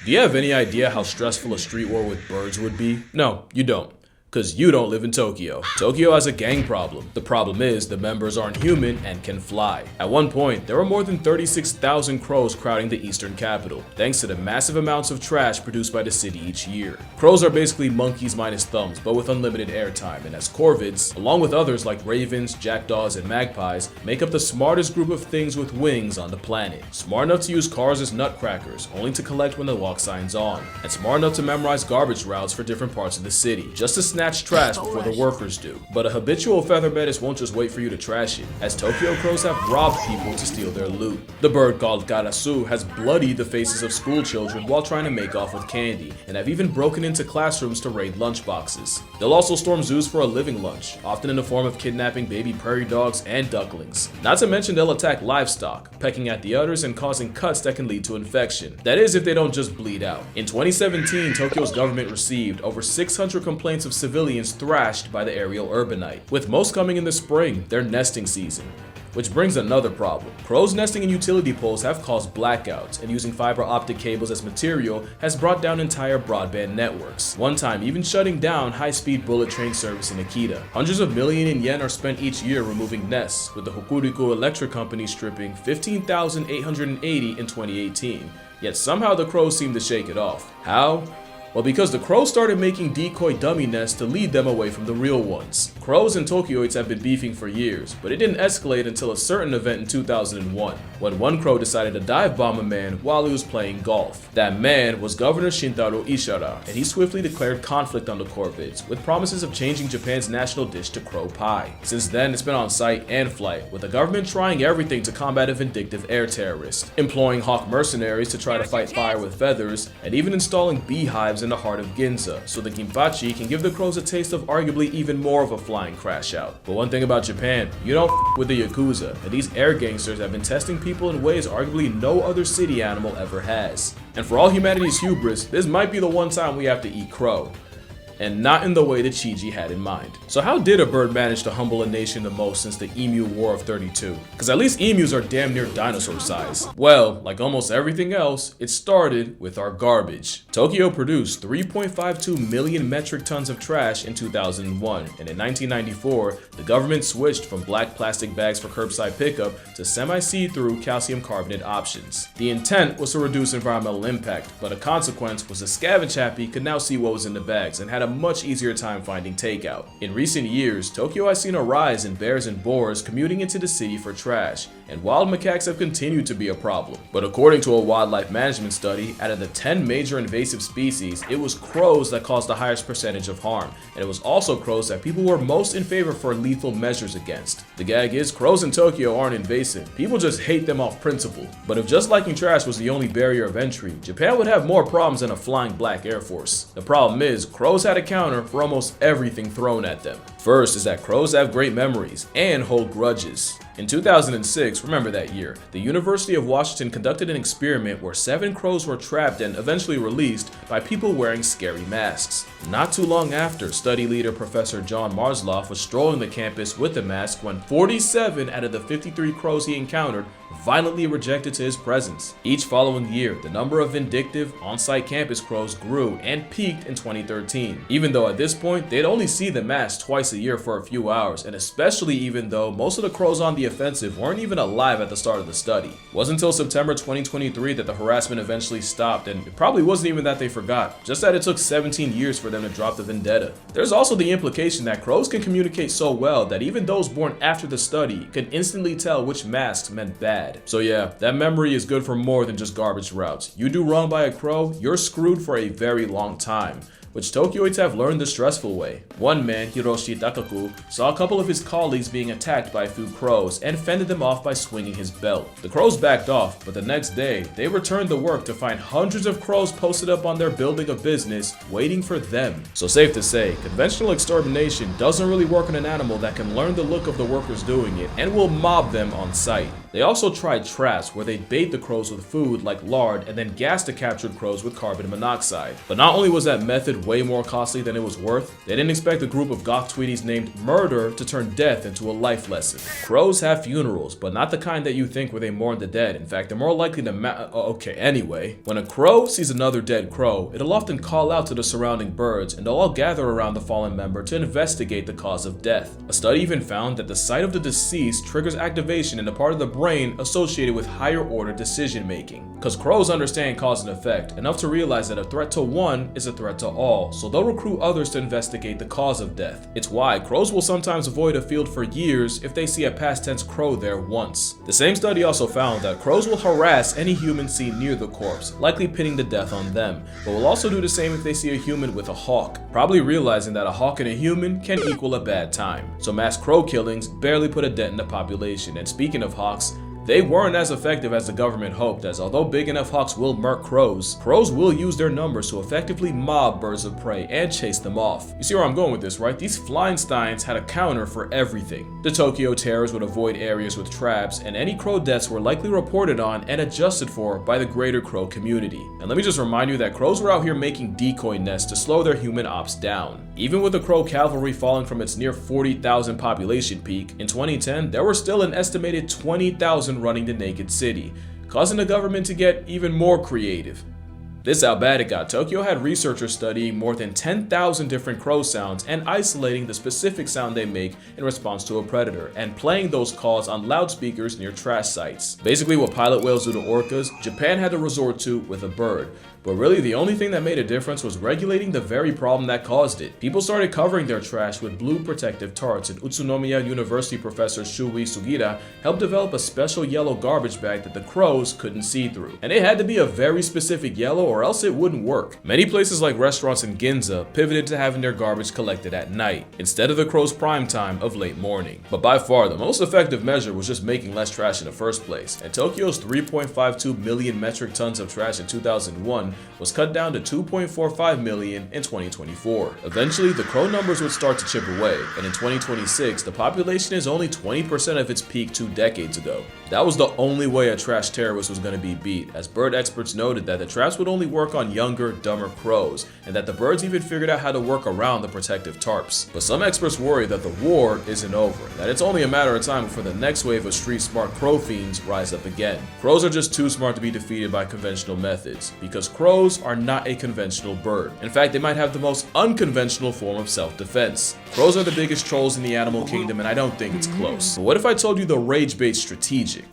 Do you have any idea how stressful a street war with birds would be? No, you don't. Because you don't live in Tokyo. Tokyo has a gang problem. The problem is the members aren't human and can fly. At one point, there were more than 36,000 crows crowding the eastern capital, thanks to the massive amounts of trash produced by the city each year. Crows are basically monkeys minus thumbs, but with unlimited airtime, and as corvids, along with others like ravens, jackdaws, and magpies, make up the smartest group of things with wings on the planet. Smart enough to use cars as nutcrackers, only to collect when the walk sign's on, and smart enough to memorize garbage routes for different parts of the city, just to snatch trash before the workers do. But a habitual feather menace won't just wait for you to trash it, as Tokyo crows have robbed people to steal their loot. The bird called Garasu has bloodied the faces of school children while trying to make off with candy, and have even broken into classrooms to raid lunchboxes. They'll also storm zoos for a living lunch, often in the form of kidnapping baby prairie dogs and ducklings. Not to mention they'll attack livestock, pecking at the udders and causing cuts that can lead to infection. That is if they don't just bleed out. In 2017, Tokyo's government received over 600 complaints of civilians thrashed by the aerial urbanite, with most coming in the spring, their nesting season. Which brings another problem. Crows nesting in utility poles have caused blackouts, and using fiber optic cables as material has brought down entire broadband networks, one time even shutting down high-speed bullet train service in Akita. Hundreds of millions in yen are spent each year removing nests, with the Hokuriku Electric Company stripping 15,880 in 2018. Yet somehow the crows seem to shake it off. How? Well, because the crows started making decoy dummy nests to lead them away from the real ones. Crows and Tokyoites have been beefing for years, but it didn't escalate until a certain event in 2001, when one crow decided to dive bomb a man while he was playing golf. That man was Governor Shintaro Ishara, and he swiftly declared conflict on the corvids, with promises of changing Japan's national dish to crow pie. Since then, it's been on site and flight, with the government trying everything to combat a vindictive air terrorist, employing hawk mercenaries to try to fight fire with feathers, and even installing beehives in the heart of Ginza, so the Ginpachi can give the crows a taste of arguably even more of a flying crash out. But one thing about Japan, you don't with the Yakuza, and these air gangsters have been testing people in ways arguably no other city animal ever has. And for all humanity's hubris, this might be the one time we have to eat crow. And not in the way that Chiji had in mind. So how did a bird manage to humble a nation the most since the Emu War of 32? Because at least emus are damn near dinosaur size. Well, like almost everything else, it started with our garbage. Tokyo produced 3.52 million metric tons of trash in 2001, and in 1994, the government switched from black plastic bags for curbside pickup to semi-see-through calcium carbonate options. The intent was to reduce environmental impact, but a consequence was the scavenge happy could now see what was in the bags and had a much easier time finding takeout. In recent years, Tokyo has seen a rise in bears and boars commuting into the city for trash, and wild macaques have continued to be a problem. But according to a wildlife management study, out of the 10 major invasive species, it was crows that caused the highest percentage of harm, and it was also crows that people were most in favor for lethal measures against. The gag is, crows in Tokyo aren't invasive, people just hate them off principle. But if just liking trash was the only barrier of entry, Japan would have more problems than a flying black air force. The problem is, crows had a counter for almost everything thrown at them. First is that crows have great memories and hold grudges. In 2006, remember that year, the University of Washington conducted an experiment where 7 crows were trapped and eventually released by people wearing scary masks. Not too long after, study leader Professor John Marsloff was strolling the campus with a mask when 47 out of the 53 crows he encountered violently rejected to his presence. Each following year, the number of vindictive, on-site campus crows grew and peaked in 2013, even though at this point, they'd only see the mask twice a year for a few hours, and especially even though most of the crows on the offensive weren't even alive at the start of the study. It wasn't until September 2023 that the harassment eventually stopped, and it probably wasn't even that they forgot, just that it took 17 years for them to drop the vendetta. There's also the implication that crows can communicate so well that even those born after the study could instantly tell which masks meant bad. So yeah, that memory is good for more than just garbage routes. You do wrong by a crow, you're screwed for a very long time, which Tokyoites have learned the stressful way. One man, Hiroshi Takaku, saw a couple of his colleagues being attacked by a few crows and fended them off by swinging his belt. The crows backed off, but the next day, they returned to work to find hundreds of crows posted up on their building of business, waiting for them. So safe to say, conventional extermination doesn't really work on an animal that can learn the look of the workers doing it and will mob them on sight. They also tried traps where they bait the crows with food like lard and then gas the captured crows with carbon monoxide. But not only was that method way more costly than it was worth. They didn't expect a group of goth tweeties named Murder to turn death into a life lesson. Crows have funerals, but not the kind that you think where they mourn the dead. In fact, they're more likely to anyway. When a crow sees another dead crow, it'll often call out to the surrounding birds, and they'll all gather around the fallen member to investigate the cause of death. A study even found that the sight of the deceased triggers activation in the part of the brain associated with higher order decision making. Because crows understand cause and effect, enough to realize that a threat to one is a threat to all, so they'll recruit others to investigate the cause of death. It's why crows will sometimes avoid a field for years if they see a past tense crow there once. The same study also found that crows will harass any human seen near the corpse, likely pinning the death on them, but will also do the same if they see a human with a hawk, probably realizing that a hawk and a human can equal a bad time. So mass crow killings barely put a dent in the population. And speaking of hawks, they weren't as effective as the government hoped, as although big enough hawks will murk crows, crows will use their numbers to effectively mob birds of prey and chase them off. You see where I'm going with this, right? These Flyinsteins had a counter for everything. The Tokyo terrors would avoid areas with traps, and any crow deaths were likely reported on and adjusted for by the greater crow community. And let me just remind you that crows were out here making decoy nests to slow their human ops down. Even with the crow cavalry falling from its near 40,000 population peak, in 2010 there were still an estimated 20,000 running the naked city, causing the government to get even more creative. This is how bad it got. Tokyo had researchers studying more than 10,000 different crow sounds and isolating the specific sound they make in response to a predator, and playing those calls on loudspeakers near trash sites. Basically what pilot whales do to orcas, Japan had to resort to with a bird. But really, the only thing that made a difference was regulating the very problem that caused it. People started covering their trash with blue protective tarps, and Utsunomiya University professor Shuei Sugira helped develop a special yellow garbage bag that the crows couldn't see through. And it had to be a very specific yellow or else it wouldn't work. Many places like restaurants in Ginza pivoted to having their garbage collected at night, instead of the crows' prime time of late morning. But by far, the most effective measure was just making less trash in the first place. And Tokyo's 3.52 million metric tons of trash in 2001 was cut down to 2.45 million in 2024. Eventually, the crow numbers would start to chip away, and in 2026, the population is only 20% of its peak 2 decades ago. That was the only way a trash terrorist was going to be beat, as bird experts noted that the traps would only work on younger, dumber crows, and that the birds even figured out how to work around the protective tarps. But some experts worry that the war isn't over, that it's only a matter of time before the next wave of street-smart crow fiends rise up again. Crows are just too smart to be defeated by conventional methods, because crows are not a conventional bird. In fact, they might have the most unconventional form of self-defense. Crows are the biggest trolls in the animal kingdom, and I don't think it's close. But what if I told you the rage bait's strategic?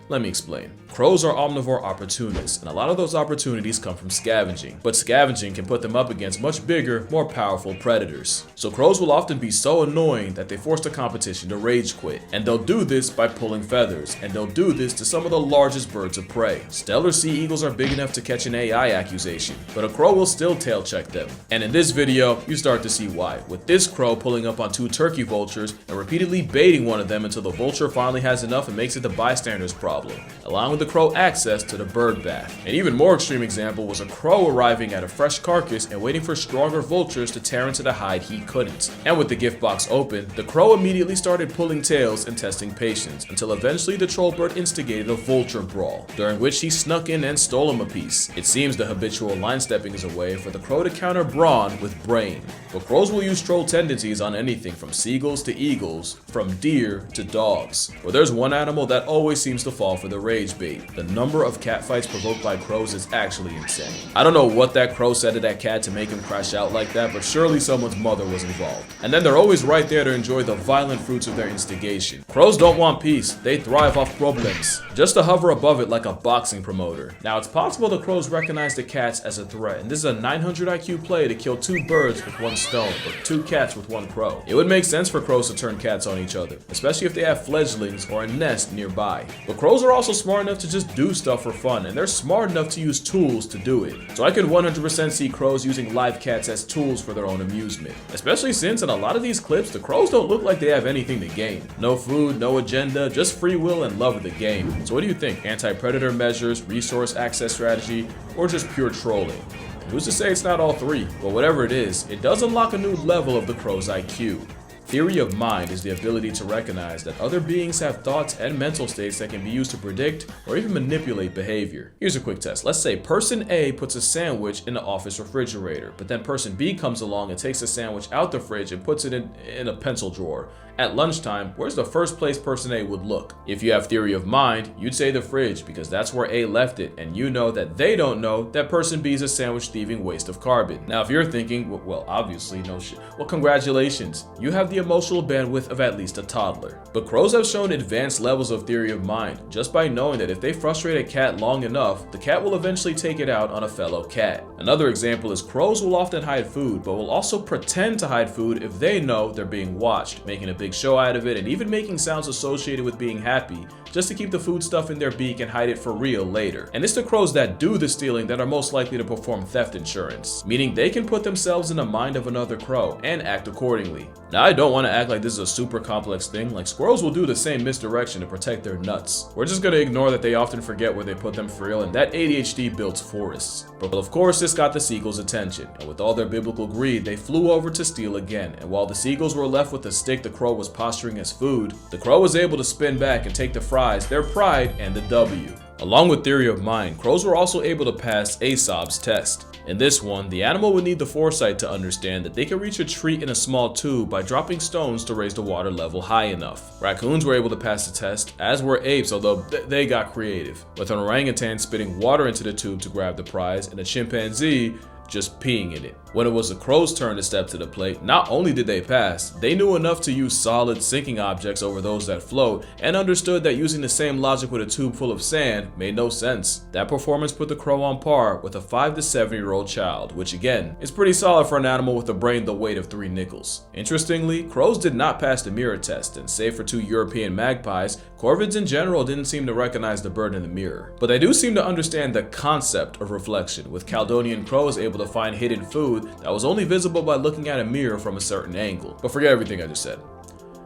Let me explain. Crows are omnivore opportunists, and a lot of those opportunities come from scavenging, but scavenging can put them up against much bigger, more powerful predators. So crows will often be so annoying that they force the competition to rage quit, and they'll do this by pulling feathers, and they'll do this to some of the largest birds of prey. Stellar sea eagles are big enough to catch an AI accusation, but a crow will still tail check them. And in this video, you start to see why, with this crow pulling up on 2 turkey vultures and repeatedly baiting one of them until the vulture finally has enough and makes it the bystander's problem, allowing the crow access to the bird bath. An even more extreme example was a crow arriving at a fresh carcass and waiting for stronger vultures to tear into the hide he couldn't. And with the gift box open, the crow immediately started pulling tails and testing patience, until eventually the troll bird instigated a vulture brawl, during which he snuck in and stole him a piece. It seems the habitual line stepping is a way for the crow to counter brawn with brain. But crows will use troll tendencies on anything from seagulls to eagles, from deer to dogs. But there's one animal that always seems to fall for the rage bait. The number of catfights provoked by crows is actually insane. I don't know what that crow said to that cat to make him crash out like that, but surely someone's mother was involved. And then they're always right there to enjoy the violent fruits of their instigation. Crows don't want peace, they thrive off problems, just to hover above it like a boxing promoter. Now, it's possible the crows recognize the cats as a threat, and this is a 900 IQ play to kill 2 birds with 1 stone, or 2 cats with 1 crow. It would make sense for crows to turn cats on each other, especially if they have fledglings or a nest nearby. But crows are also smart enough to just do stuff for fun, and they're smart enough to use tools to do it. So I can 100% see crows using live cats as tools for their own amusement. Especially since in a lot of these clips, the crows don't look like they have anything to gain. No food, no agenda, just free will and love of the game. So what do you think? Anti-predator measures, resource access strategy, or just pure trolling? Who's to say it's not all 3? But whatever it is, it does unlock a new level of the crow's IQ. Theory of mind is the ability to recognize that other beings have thoughts and mental states that can be used to predict or even manipulate behavior. Here's a quick test. Let's say person A puts a sandwich in the office refrigerator, but then person B comes along and takes the sandwich out the fridge and puts it in a pencil drawer. At lunchtime, where's the first place person A would look? If you have theory of mind, you'd say the fridge because that's where A left it, and you know that they don't know that person B is a sandwich thieving waste of carbon. Now if you're thinking, well obviously no shit, well congratulations, you have the emotional bandwidth of at least a toddler. But crows have shown advanced levels of theory of mind just by knowing that if they frustrate a cat long enough, the cat will eventually take it out on a fellow cat. Another example is crows will often hide food, but will also pretend to hide food if they know they're being watched, making a big show out of it and even making sounds associated with being happy just to keep the food stuff in their beak and hide it for real later. And it's the crows that do the stealing that are most likely to perform theft insurance, meaning they can put themselves in the mind of another crow and act accordingly. Now I don't want to act like this is a super complex thing, like squirrels will do the same misdirection to protect their nuts. We're just gonna ignore that they often forget where they put them for real and that ADHD builds forests. But of course this got the seagulls' attention, and with all their biblical greed they flew over to steal again, and while the seagulls were left with the stick the crow was posturing as food, the crow was able to spin back and take the fries, their pride, and the W. Along with theory of mind, crows were also able to pass Aesop's test. In this one, the animal would need the foresight to understand that they could reach a treat in a small tube by dropping stones to raise the water level high enough. Raccoons were able to pass the test, as were apes, although they got creative, with an orangutan spitting water into the tube to grab the prize, and a chimpanzee just peeing in it. When it was the crow's turn to step to the plate, not only did they pass, they knew enough to use solid sinking objects over those that float, and understood that using the same logic with a tube full of sand made no sense. That performance put the crow on par with a 5 to 7-year-old child, which again, is pretty solid for an animal with a brain the weight of 3 nickels. Interestingly, crows did not pass the mirror test, and save for 2 European magpies, corvids in general didn't seem to recognize the bird in the mirror. But they do seem to understand the concept of reflection, with Caledonian crows able to find hidden food that was only visible by looking at a mirror from a certain angle. But forget everything I just said.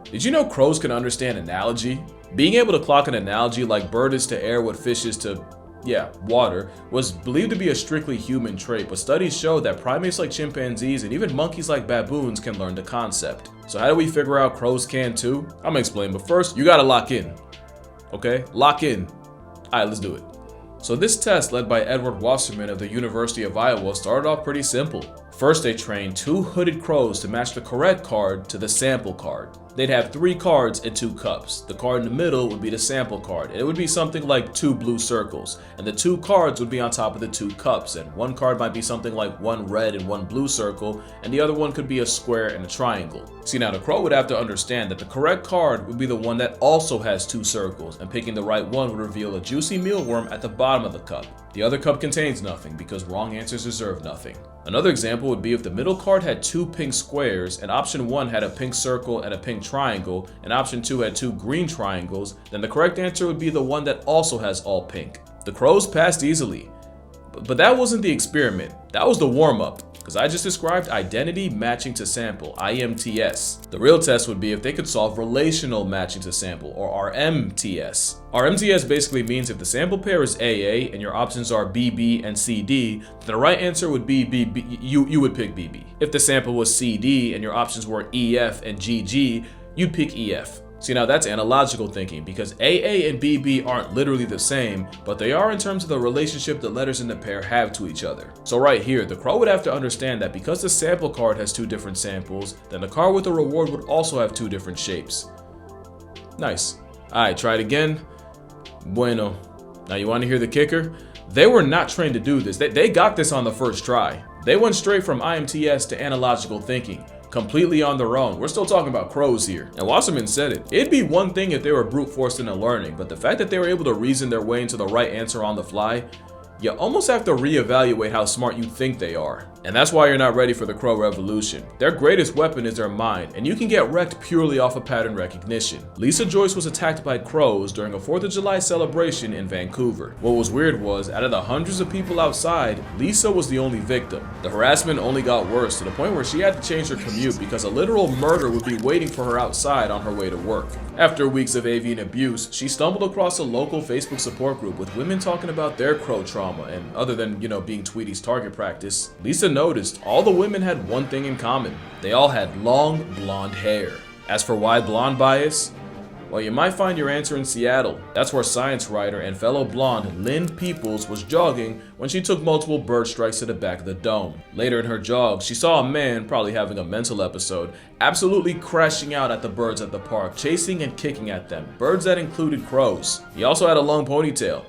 Did you know crows can understand analogy? Being able to clock an analogy like bird is to air what fish is to, water, was believed to be a strictly human trait, but studies show that primates like chimpanzees and even monkeys like baboons can learn the concept. So how do we figure out crows can too? I'm gonna explain, but first, you gotta lock in. Okay? Lock in. Alright, let's do it. So this test, led by Edward Wasserman of the University of Iowa, started off pretty simple. First, they trained 2 hooded crows to match the correct card to the sample card. They'd have 3 cards and 2 cups. The card in the middle would be the sample card, and it would be something like 2 blue circles, and the 2 cards would be on top of the 2 cups, and one card might be something like 1 red and 1 blue circle, and the other one could be a square and a triangle. See, now the crow would have to understand that the correct card would be the one that also has 2 circles, and picking the right one would reveal a juicy mealworm at the bottom of the cup. The other cup contains nothing, because wrong answers deserve nothing. Another example would be if the middle card had 2 pink squares, and option 1 had a pink circle and a pink triangle, and option 2 had 2 green triangles, then the correct answer would be the one that also has all pink. The crows passed easily. But that wasn't the experiment, that was the warm-up. Because I just described identity matching to sample, IMTS. The real test would be if they could solve relational matching to sample, or RMTS. RMTS basically means if the sample pair is AA and your options are BB and CD, then the right answer would be BB. You would pick BB. If the sample was CD and your options were EF and GG, you'd pick EF. See, now that's analogical thinking, because AA and BB aren't literally the same, but they are in terms of the relationship the letters in the pair have to each other. So right here, the crow would have to understand that because the sample card has 2 different samples, then the card with the reward would also have 2 different shapes. Nice. Alright, try it again. Bueno. Now you want to hear the kicker? They were not trained to do this. They got this on the first try. They went straight from IMTS to analogical thinking. Completely on their own. We're still talking about crows here. And Wasserman said it. It'd be one thing if they were brute forced into learning, but the fact that they were able to reason their way into the right answer on the fly, you almost have to reevaluate how smart you think they are. And that's why you're not ready for the crow revolution. Their greatest weapon is their mind, and you can get wrecked purely off of pattern recognition. Lisa Joyce was attacked by crows during a 4th of July celebration in Vancouver. What was weird was, out of the hundreds of people outside, Lisa was the only victim. The harassment only got worse to the point where she had to change her commute because a literal murder would be waiting for her outside on her way to work. After weeks of avian abuse, she stumbled across a local Facebook support group with women talking about their crow trauma, and other than, being Tweety's target practice, Lisa noticed all the women had one thing in common. They all had long blonde hair. As for why blonde bias, well, you might find your answer in Seattle. That's where science writer and fellow blonde Lynn Peoples was jogging when she took multiple bird strikes to the back of the dome. Later in her jog, she saw a man, probably having a mental episode, absolutely crashing out at the birds at the park, chasing and kicking at them, birds that included crows. He also had a long ponytail.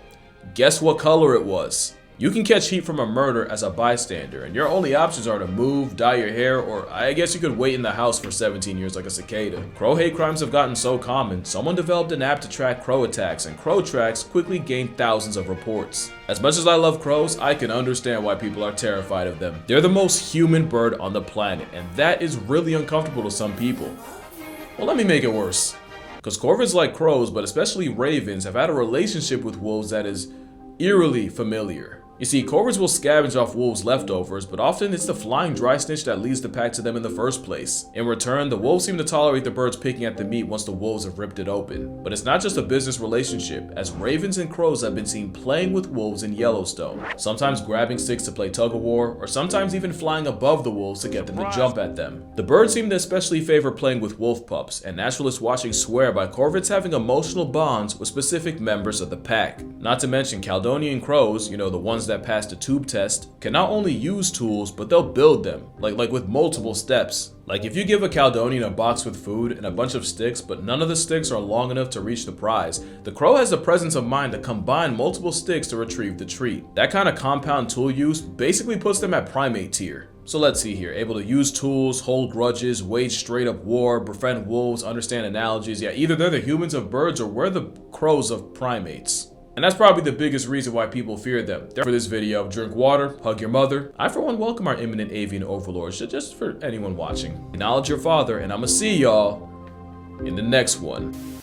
Guess what color it was? You can catch heat from a murder as a bystander, and your only options are to move, dye your hair, or I guess you could wait in the house for 17 years like a cicada. Crow hate crimes have gotten so common, someone developed an app to track crow attacks, and crow tracks quickly gained thousands of reports. As much as I love crows, I can understand why people are terrified of them. They're the most human bird on the planet, and that is really uncomfortable to some people. Well, let me make it worse. Because corvids like crows, but especially ravens, have had a relationship with wolves that is eerily familiar. You see, corvids will scavenge off wolves' leftovers, but often it's the flying dry snitch that leads the pack to them in the first place. In return, the wolves seem to tolerate the birds picking at the meat once the wolves have ripped it open. But it's not just a business relationship, as ravens and crows have been seen playing with wolves in Yellowstone, sometimes grabbing sticks to play tug-of-war, or sometimes even flying above the wolves to get them to jump at them. The birds seem to especially favor playing with wolf pups, and naturalists watching swear by corvids having emotional bonds with specific members of the pack. Not to mention Caledonian crows, you know, the ones that pass the tube test, can not only use tools, but they'll build them, like with multiple steps. Like if you give a Caledonian a box with food and a bunch of sticks, but none of the sticks are long enough to reach the prize, the crow has the presence of mind to combine multiple sticks to retrieve the treat. That kind of compound tool use basically puts them at primate tier. So let's see here, able to use tools, hold grudges, wage straight up war, befriend wolves, understand analogies. Yeah, either they're the humans of birds or we're the crows of primates. And that's probably the biggest reason why people fear them. For this video, drink water, hug your mother. I for one welcome our imminent avian overlords, just for anyone watching. Acknowledge your father, and I'ma see y'all in the next one.